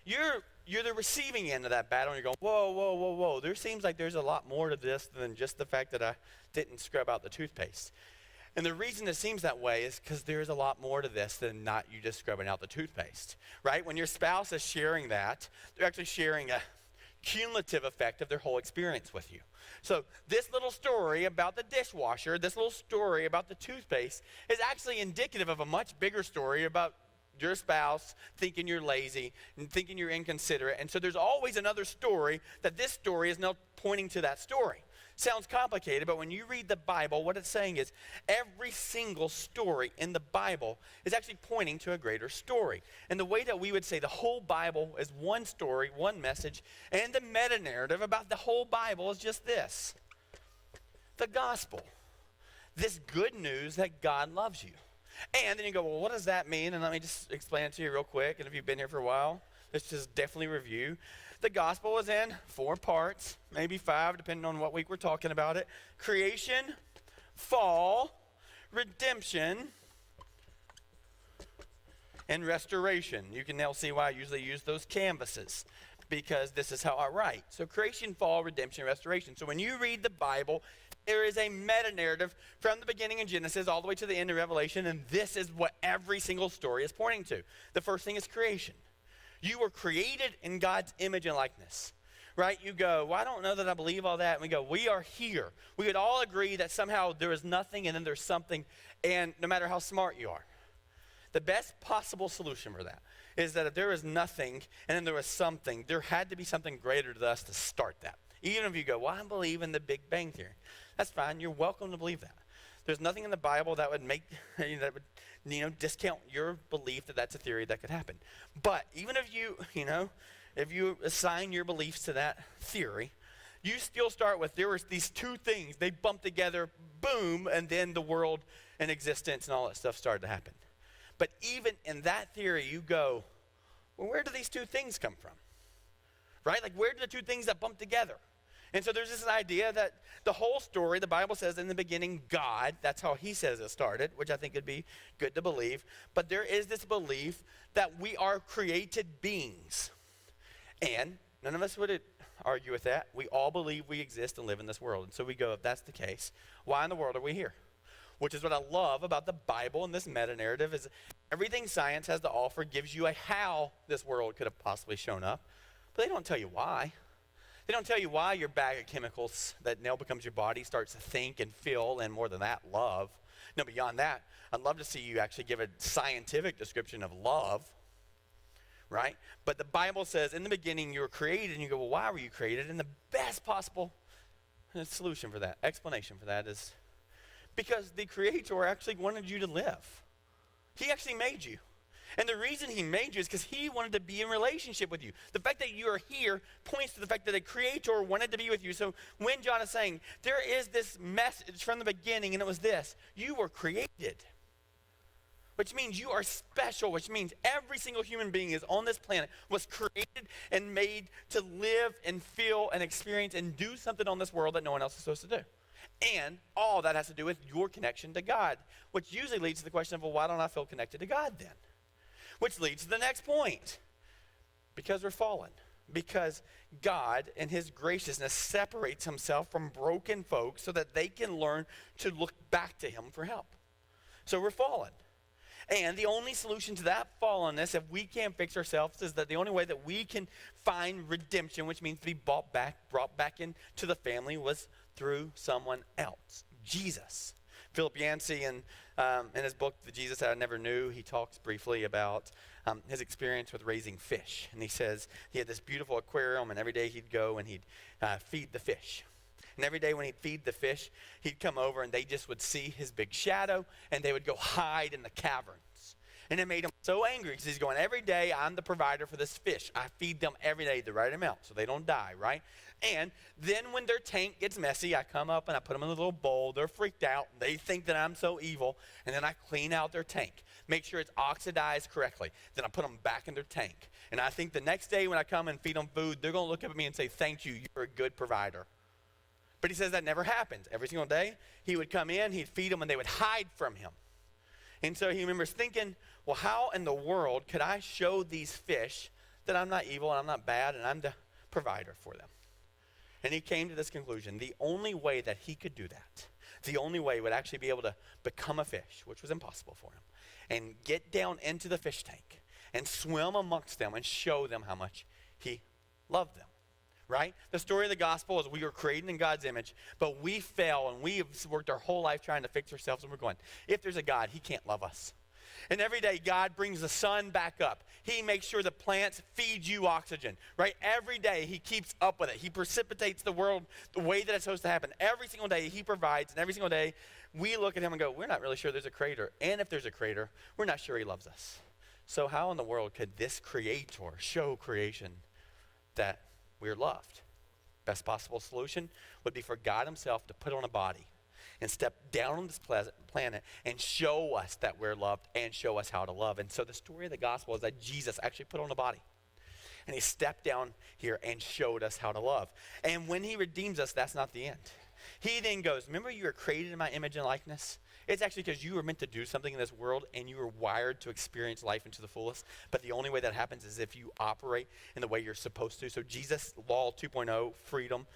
you're the receiving end of that battle, and you're going, whoa. There seems like there's a lot more to this than just the fact that I didn't scrub out the toothpaste. And the reason it seems that way is because there's a lot more to this than not you just scrubbing out the toothpaste, right? When your spouse is sharing that, they're actually sharing a cumulative effect of their whole experience with you. So this little story about the dishwasher, this little story about the toothpaste is actually indicative of a much bigger story about your spouse thinking you're lazy and thinking you're inconsiderate. And so there's always another story that this story is now pointing to that story. Sounds complicated, but when you read the Bible, what it's saying is every single story in the Bible is actually pointing to a greater story. And the way that we would say the whole Bible is one story, one message, and the meta-narrative about the whole Bible is just this: the gospel. This good news that God loves you. And then you go, well, what does that mean? And let me just explain it to you real quick. And if you've been here for a while, let's just definitely review. The gospel is in 4 parts, maybe 5, depending on what week we're talking about it. Creation, fall, redemption, and restoration. You can now see why I usually use those canvases, because this is how I write. So creation, fall, redemption, restoration. So when you read the Bible, there is a meta-narrative from the beginning in Genesis all the way to the end of Revelation, and this is what every single story is pointing to. The first thing is creation. You were created in God's image and likeness, right? You go, well, I don't know that I believe all that. And we go, we are here. We would all agree that somehow there is nothing and then there's something, and no matter how smart you are, the best possible solution for that is that if there is nothing and then there was something, there had to be something greater to us to start that. Even if you go, well, I believe in the Big Bang Theory. That's fine. You're welcome to believe that. There's nothing in the Bible that would make, that would, discount your belief that that's a theory that could happen. But even if if you assign your beliefs to that theory, you still start with, there were these 2 things. They bumped together, boom, and then the world and existence and all that stuff started to happen. But even in that theory, you go, well, where do these 2 things come from? Right? Like, where do the 2 things that bump together? And so there's this idea that the whole story, the Bible says in the beginning, God, that's how he says it started, which I think would be good to believe. But there is this belief that we are created beings. And none of us would argue with that. We all believe we exist and live in this world. And so we go, if that's the case, why in the world are we here? Which is what I love about the Bible and this meta-narrative is everything science has to offer gives you a how this world could have possibly shown up. But they don't tell you why. They don't tell you why your bag of chemicals that now becomes your body starts to think and feel, and more than that, love. No, beyond that, I'd love to see you actually give a scientific description of love, right? But the Bible says in the beginning you were created, and you go, well, why were you created? And the best possible solution for that, explanation for that is because the Creator actually wanted you to live. He actually made you. And the reason he made you is because he wanted to be in relationship with you. The fact that you are here points to the fact that the Creator wanted to be with you. So when John is saying, there is this message from the beginning, and it was this: you were created. Which means you are special, which means every single human being is on this planet was created and made to live and feel and experience and do something on this world that no one else is supposed to do. And all that has to do with your connection to God, which usually leads to the question of, well, why don't I feel connected to God then? Which leads to the next point. Because we're fallen. Because God, in his graciousness, separates himself from broken folks so that they can learn to look back to him for help. So we're fallen. And the only solution to that fallenness, if we can't fix ourselves, is that the only way that we can find redemption, which means to be brought back into the family, was through someone else, Jesus. Philip Yancey, in his book, The Jesus That I Never Knew, he talks briefly about his experience with raising fish. And he says he had this beautiful aquarium, and every day he'd go and he'd feed the fish. And every day when he'd feed the fish, he'd come over and they just would see his big shadow and they would go hide in the caverns. And it made him so angry because he's going, every day I'm the provider for this fish. I feed them every day the right amount so they don't die, right? And then when their tank gets messy, I come up and I put them in a little bowl. They're freaked out. They think that I'm so evil. And then I clean out their tank, make sure it's oxidized correctly. Then I put them back in their tank. And I think the next day when I come and feed them food, they're going to look up at me and say, thank you, you're a good provider. But he says that never happens. Every single day, he would come in, he'd feed them, and they would hide from him. And so he remembers thinking, well, how in the world could I show these fish that I'm not evil and I'm not bad and I'm the provider for them? And he came to this conclusion. The only way that he could do that, the only way would actually be able to become a fish, which was impossible for him, and get down into the fish tank and swim amongst them and show them how much he loved them. Right? The story of the gospel is we were created in God's image, but we fell and we have worked our whole life trying to fix ourselves, and we're going, if there's a God, he can't love us. And every day God brings the sun back up. He makes sure the plants feed you oxygen, right? Every day he keeps up with it. He precipitates the world the way that it's supposed to happen. Every single day he provides, and every single day we look at him and go, we're not really sure there's a creator. And if there's a creator, we're not sure he loves us. So how in the world could this creator show creation that we're loved? Best possible solution would be for God himself to put on a body and step down on this planet and show us that we're loved and show us how to love. And so the story of the gospel is that Jesus actually put on a body. And he stepped down here and showed us how to love. And when he redeems us, that's not the end. He then goes, remember you were created in my image and likeness? It's actually because you were meant to do something in this world and you were wired to experience life into the fullest. But the only way that happens is if you operate in the way you're supposed to. So Jesus, Law 2.0, freedom,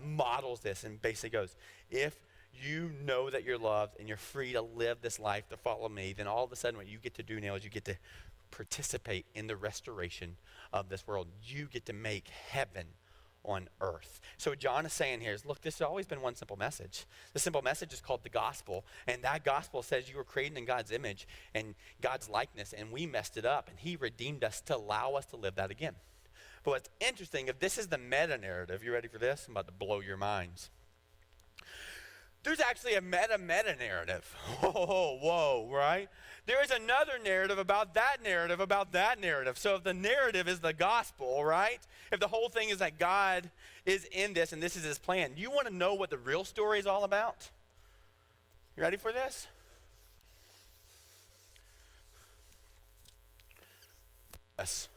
models this and basically goes, if you know that you're loved and you're free to live this life, to follow me, then all of a sudden what you get to do now is you get to participate in the restoration of this world. You get to make heaven on earth. So what John is saying here is, look, this has always been one simple message. The simple message is called the gospel, and that gospel says you were created in God's image and God's likeness, and we messed it up, and he redeemed us to allow us to live that again. But what's interesting, if this is the meta-narrative, you ready for this? I'm about to blow your minds. There's actually a meta-narrative. Whoa, right? There is another narrative about that narrative about that narrative. So if the narrative is the gospel, right? If the whole thing is that God is in this and this is his plan, you want to know what the real story is all about? You ready for this? Yes.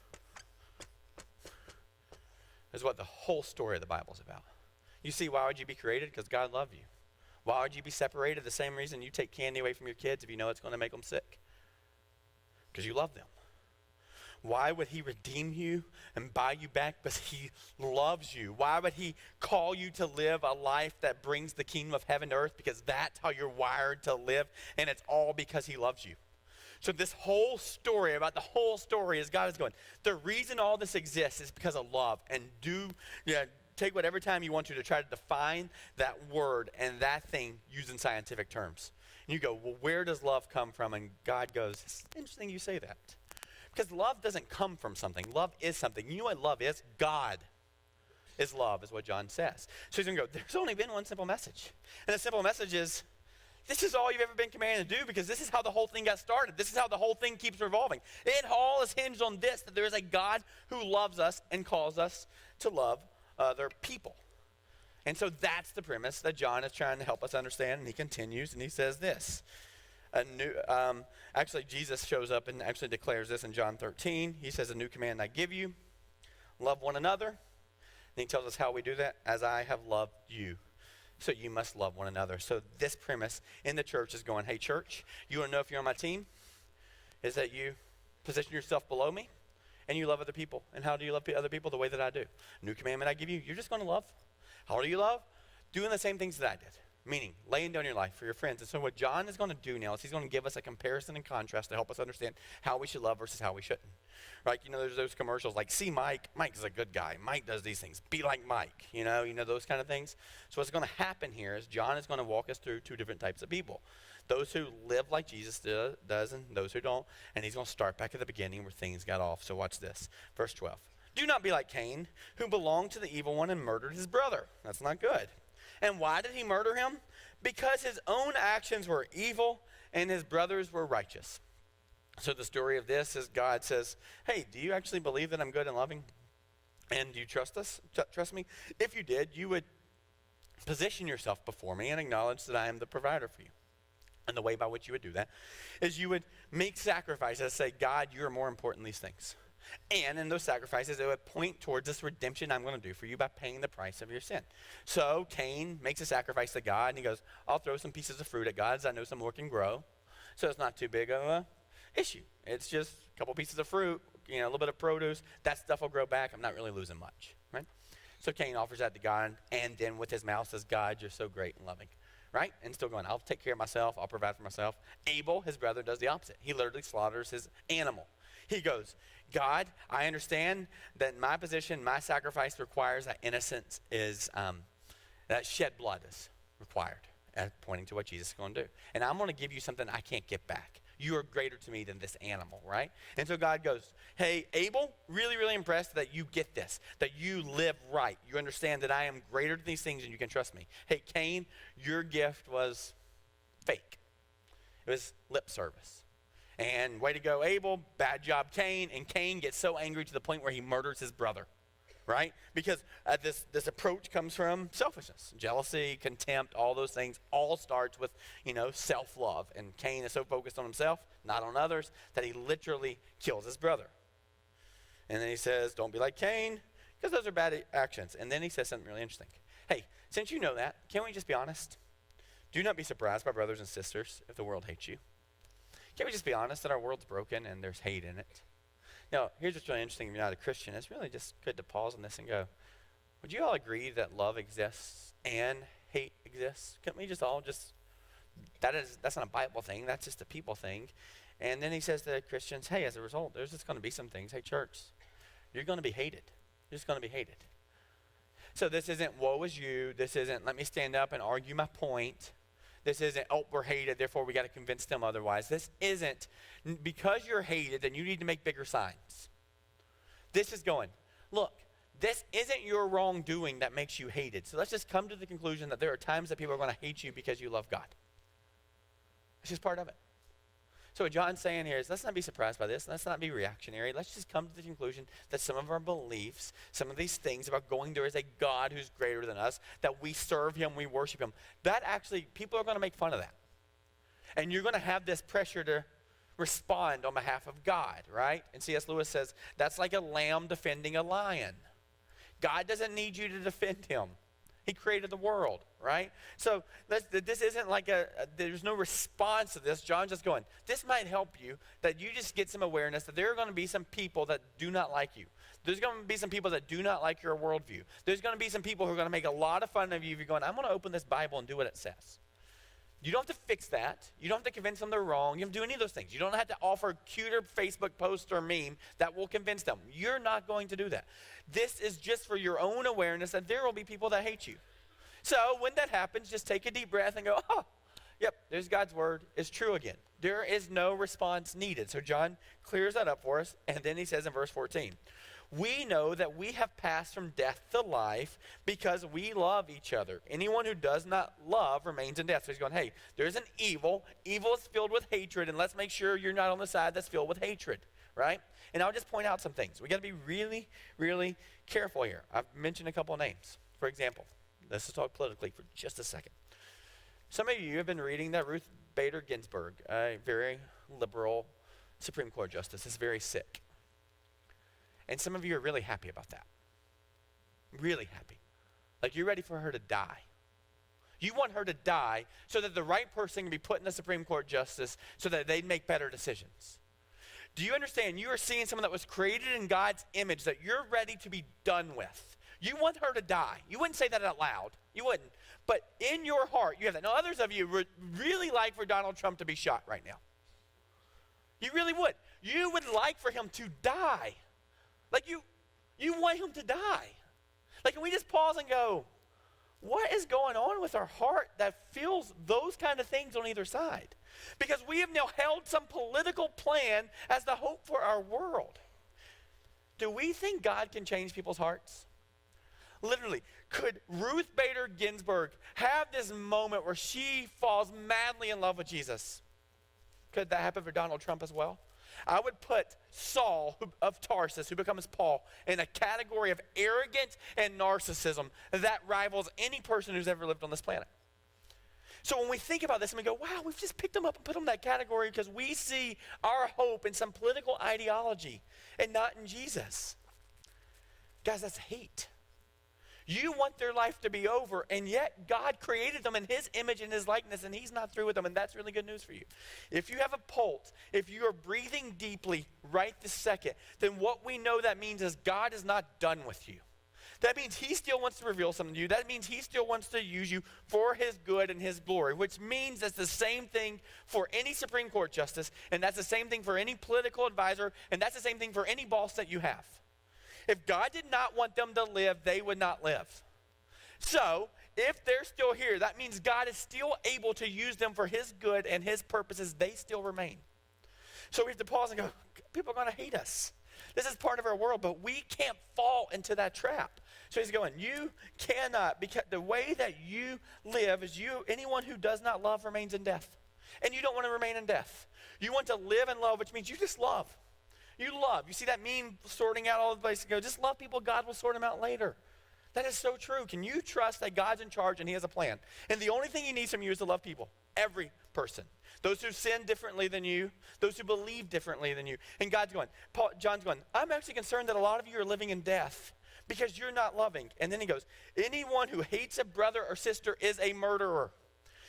This is what the whole story of the Bible is about. You see, why would you be created? Because God loved you. Why would you be separated? The same reason you take candy away from your kids if you know it's going to make them sick. Because you love them. Why would he redeem you and buy you back? Because he loves you. Why would he call you to live a life that brings the kingdom of heaven to earth? Because that's how you're wired to live, and it's all because he loves you. So this whole story, about the whole story is God is going, the reason all this exists is because of love. And take whatever time you want to try to define that word and that thing using scientific terms. And you go, well, where does love come from? And God goes, it's interesting you say that. Because love doesn't come from something. Love is something. You know what love is? God is love, is what John says. So he's going to go, there's only been one simple message. And the simple message is, this is all you've ever been commanded to do, because this is how the whole thing got started. This is how the whole thing keeps revolving. It all is hinged on this, that there is a God who loves us and calls us to love other people. And so that's the premise that John is trying to help us understand, and he continues, and he says this. Actually, Jesus shows up and actually declares this in John 13. He says, a new command I give you, love one another. And he tells us how we do that, as I have loved you. So you must love one another. So this premise in the church is going, hey, church, you want to know if you're on my team? Is that you position yourself below me and you love other people. And how do you love other people? The way that I do. New commandment I give you, you're just going to love. How do you love? Doing the same things that I did. Meaning, laying down your life for your friends. And so what John is going to do now is he's going to give us a comparison and contrast to help us understand how we should love versus how we shouldn't. Right? You know, there's those commercials like, see Mike. Mike is a good guy. Mike does these things. Be like Mike. You know those kind of things. So what's going to happen here is John is going to walk us through two different types of people. Those who live like Jesus does and those who don't. And he's going to start back at the beginning where things got off. So watch this. Verse 12. Do not be like Cain, who belonged to the evil one and murdered his brother. That's not good. And why did he murder him? Because his own actions were evil and his brothers were righteous. So the story of this is God says, hey, do you actually believe that I'm good and loving? And do you trust me? If you did, you would position yourself before me and acknowledge that I am the provider for you. And the way by which you would do that is you would make sacrifices, say, God, you are more important than these things. And in those sacrifices, it would point towards this redemption I'm going to do for you by paying the price of your sin. So Cain makes a sacrifice to God, and he goes, I'll throw some pieces of fruit at God, as I know some more can grow. So it's not too big of a issue. It's just a couple pieces of fruit, a little bit of produce. That stuff will grow back. I'm not really losing much, right? So Cain offers that to God, and then with his mouth says, God, you're so great and loving, right? And still going, I'll take care of myself. I'll provide for myself. Abel, his brother, does the opposite. He literally slaughters his animal. He goes, God, I understand that in my position, my sacrifice requires that innocence is, that shed blood is required, pointing to what Jesus is going to do. And I'm going to give you something I can't get back. You are greater to me than this animal, right? And so God goes, hey, Abel, really, really impressed that you get this, that you live right. You understand that I am greater than these things and you can trust me. Hey, Cain, your gift was fake. It was lip service. And way to go, Abel, bad job, Cain. And Cain gets so angry to the point where he murders his brother, right? Because this approach comes from selfishness, jealousy, contempt, all those things. All starts with, self-love. And Cain is so focused on himself, not on others, that he literally kills his brother. And then he says, don't be like Cain, because those are bad actions. And then he says something really interesting. Hey, since you know that, can't we just be honest? Do not be surprised, my brothers and sisters, if the world hates you. Can't we just be honest that our world's broken and there's hate in it? Now, here's what's really interesting if you're not a Christian. It's really just good to pause on this and go, would you all agree that love exists and hate exists? Couldn't we just all that's not a Bible thing. That's just a people thing. And then he says to Christians, hey, as a result, there's just going to be some things. Hey, church, you're going to be hated. You're just going to be hated. So this isn't woe is you. This isn't let me stand up and argue my point. This isn't, we're hated, therefore we got to convince them otherwise. This isn't, because you're hated, then you need to make bigger signs. This is going, look, this isn't your wrongdoing that makes you hated. So let's just come to the conclusion that there are times that people are going to hate you because you love God. It's just part of it. So what John's saying here is let's not be surprised by this. Let's not be reactionary. Let's just come to the conclusion that some of our beliefs, some of these things about going there is a God who's greater than us, that we serve him, we worship him. That actually, people are going to make fun of that. And you're going to have this pressure to respond on behalf of God, right? And C.S. Lewis says, that's like a lamb defending a lion. God doesn't need you to defend him. He created the world, right? So this isn't like there's no response to this. John's just going, this might help you, that you just get some awareness that there are going to be some people that do not like you. There's going to be some people that do not like your worldview. There's going to be some people who are going to make a lot of fun of you if you're going, I'm going to open this Bible and do what it says. You don't have to fix that. You don't have to convince them they're wrong. You don't have to do any of those things. You don't have to offer a cuter Facebook post or meme that will convince them. You're not going to do that. This is just for your own awareness that there will be people that hate you. So when that happens, just take a deep breath and go, oh, yep, there's God's word. It's true again. There is no response needed. So John clears that up for us. And then he says in verse 14, we know that we have passed from death to life because we love each other. Anyone who does not love remains in death. So he's going, hey, there's an evil. Evil is filled with hatred, and let's make sure you're not on the side that's filled with hatred, right? And I'll just point out some things. We got to be really, really careful here. I've mentioned a couple of names. For example, let's just talk politically for just a second. Some of you have been reading that Ruth Bader Ginsburg, a very liberal Supreme Court justice, is very sick. And some of you are really happy about that. Really happy. Like you're ready for her to die. You want her to die so that the right person can be put in the Supreme Court justice so that they'd make better decisions. Do you understand? You are seeing someone that was created in God's image that you're ready to be done with. You want her to die. You wouldn't say that out loud. You wouldn't. But in your heart, you have that. Now, others of you would really like for Donald Trump to be shot right now. You really would. You would like for him to die. Like you want him to die. Like, can we just pause and go, what is going on with our heart that feels those kind of things on either side? Because we have now held some political plan as the hope for our world. Do we think God can change people's hearts? Literally, could Ruth Bader Ginsburg have this moment where she falls madly in love with Jesus? Could that happen for Donald Trump as well? I would put Saul of Tarsus, who becomes Paul, in a category of arrogance and narcissism that rivals any person who's ever lived on this planet. So when we think about this and we go, wow, we've just picked them up and put them in that category because we see our hope in some political ideology and not in Jesus. Guys, that's hate. You want their life to be over, and yet God created them in his image and his likeness, and he's not through with them, and that's really good news for you. If you have a pulse, if you are breathing deeply right this second, then what we know that means is God is not done with you. That means he still wants to reveal something to you. That means he still wants to use you for his good and his glory, which means that's the same thing for any Supreme Court justice, and that's the same thing for any political advisor, and that's the same thing for any boss that you have. If God did not want them to live, they would not live. So, if they're still here, that means God is still able to use them for his good and his purposes. They still remain. So we have to pause and go, people are going to hate us. This is part of our world, but we can't fall into that trap. So he's going, you cannot, because the way that you live is anyone who does not love remains in death. And you don't want to remain in death. You want to live and love, which means you just love. You love. You see that meme sorting out all the places? Go, just love people. God will sort them out later. That is so true. Can you trust that God's in charge and he has a plan? And the only thing he needs from you is to love people. Every person. Those who sin differently than you. Those who believe differently than you. And John's going, I'm actually concerned that a lot of you are living in death because you're not loving. And then he goes, anyone who hates a brother or sister is a murderer.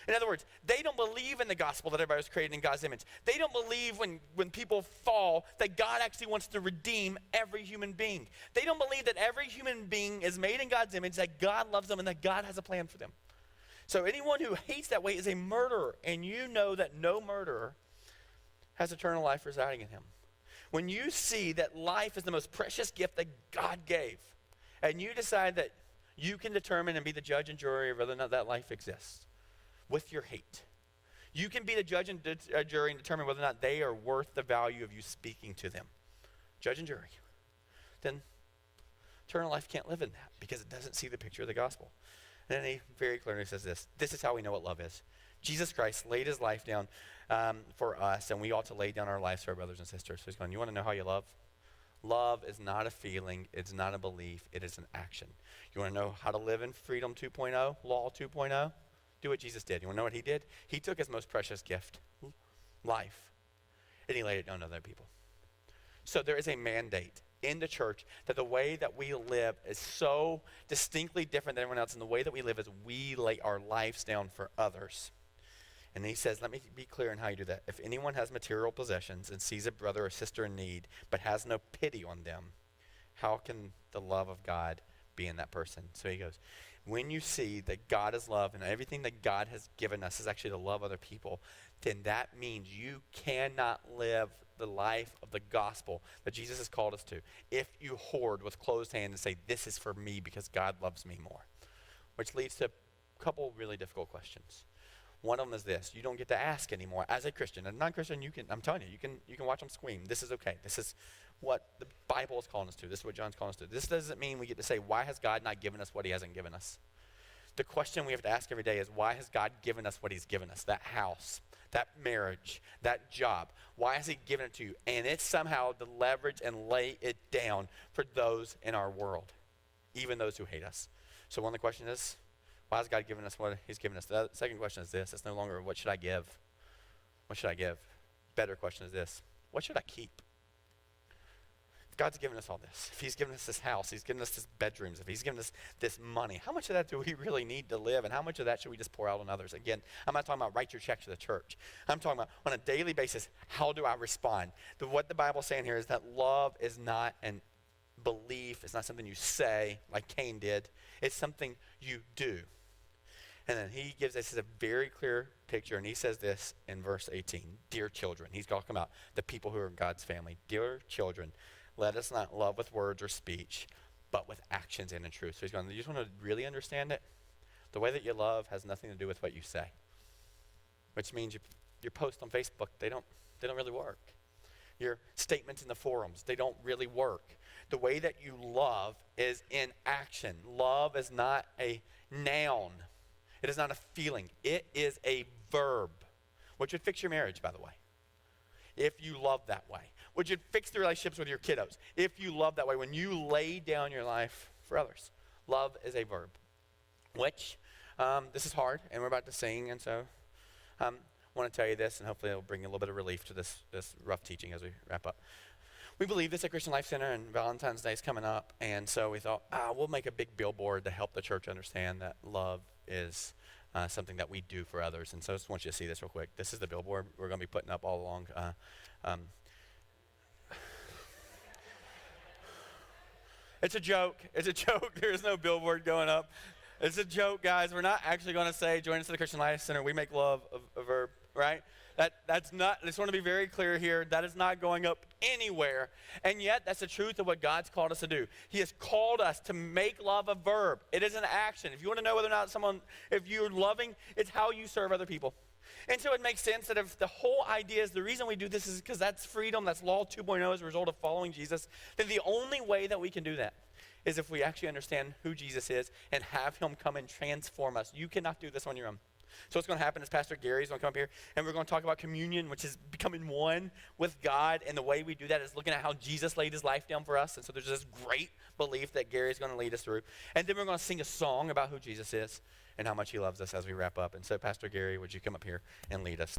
In other words, they don't believe in the gospel that everybody was created in God's image. They don't believe when people fall that God actually wants to redeem every human being. They don't believe that every human being is made in God's image, that God loves them, and that God has a plan for them. So anyone who hates that way is a murderer, and you know that no murderer has eternal life residing in him. When you see that life is the most precious gift that God gave, and you decide that you can determine and be the judge and jury of whether or not that life exists, with your hate. You can be the judge and jury and determine whether or not they are worth the value of you speaking to them. Judge and jury. Then eternal life can't live in that because it doesn't see the picture of the gospel. And then he very clearly says this. This is how we know what love is. Jesus Christ laid his life down for us, and we ought to lay down our lives for our brothers and sisters. So he's going, you want to know how you love? Love is not a feeling. It's not a belief. It is an action. You want to know how to live in Freedom 2.0, Law 2.0? Do what Jesus did. You want to know what he did? He took his most precious gift, life, and he laid it down to other people. So there is a mandate in the church that the way that we live is so distinctly different than everyone else, and the way that we live is we lay our lives down for others. And he says, let me be clear on how you do that. If anyone has material possessions and sees a brother or sister in need but has no pity on them, how can the love of God be in that person? So he goes, when you see that God is love and everything that God has given us is actually to love other people, then that means you cannot live the life of the gospel that Jesus has called us to if you hoard with closed hands and say, this is for me because God loves me more. Which leads to a couple really difficult questions. One of them is this: you don't get to ask anymore as a Christian. A non-Christian, I'm telling you, you can watch them scream. This is okay. This is what the Bible is calling us to. This is what John's calling us to. This doesn't mean we get to say, why has God not given us what he hasn't given us? The question we have to ask every day is, why has God given us what he's given us? That house, that marriage, that job. Why has he given it to you? And it's somehow to leverage and lay it down for those in our world, even those who hate us. So one of the questions is, why has God given us what he's given us? The second question is this. It's no longer, what should I give? What should I give? Better question is this: what should I keep? God's given us all this, if he's given us this house, he's given us this bedrooms, if he's given us this money, how much of that do we really need to live, and how much of that should we just pour out on others? Again, I'm not talking about write your check to the church. I'm talking about on a daily basis, how do I respond? What the Bible's saying here is that love is not an belief. It's not something you say like Cain did. It's something you do. And then he gives us a very clear picture, and he says this in verse 18. Dear children, he's talking about the people who are God's family. Dear children, let us not love with words or speech, but with actions and in truth. So he's going, you just want to really understand it? The way that you love has nothing to do with what you say. Which means your posts on Facebook, they don't really work. Your statements in the forums, they don't really work. The way that you love is in action. Love is not a noun. It is not a feeling. It is a verb, which would fix your marriage, by the way, if you love that way. Which would fix the relationships with your kiddos, if you love that way, when you lay down your life for others. Love is a verb, which, this is hard, and we're about to sing, and so I want to tell you this, and hopefully it'll bring a little bit of relief to this rough teaching as we wrap up. We believe this at Christian Life Center, and Valentine's Day is coming up, and so we thought, we'll make a big billboard to help the church understand that love is something that we do for others. And so I just want you to see this real quick. This is the billboard we're going to be putting up all along. It's a joke. It's a joke. There is no billboard going up. It's a joke, guys. We're not actually going to say, join us at the Christian Life Center. We make love a verb, right? That's not, I just want to be very clear here. That is not going up anywhere. And yet, that's the truth of what God's called us to do. He has called us to make love a verb. It is an action. If you want to know whether or not if you're loving, it's how you serve other people. And so it makes sense that if the whole idea is the reason we do this is because that's freedom, that's law 2.0 as a result of following Jesus, then the only way that we can do that is if we actually understand who Jesus is and have him come and transform us. You cannot do this on your own. So what's going to happen is Pastor Gary's going to come up here, and we're going to talk about communion, which is becoming one with God. And the way we do that is looking at how Jesus laid his life down for us. And so there's this great belief that Gary's going to lead us through. And then we're going to sing a song about who Jesus is and how much he loves us as we wrap up. And so Pastor Gary, would you come up here and lead us?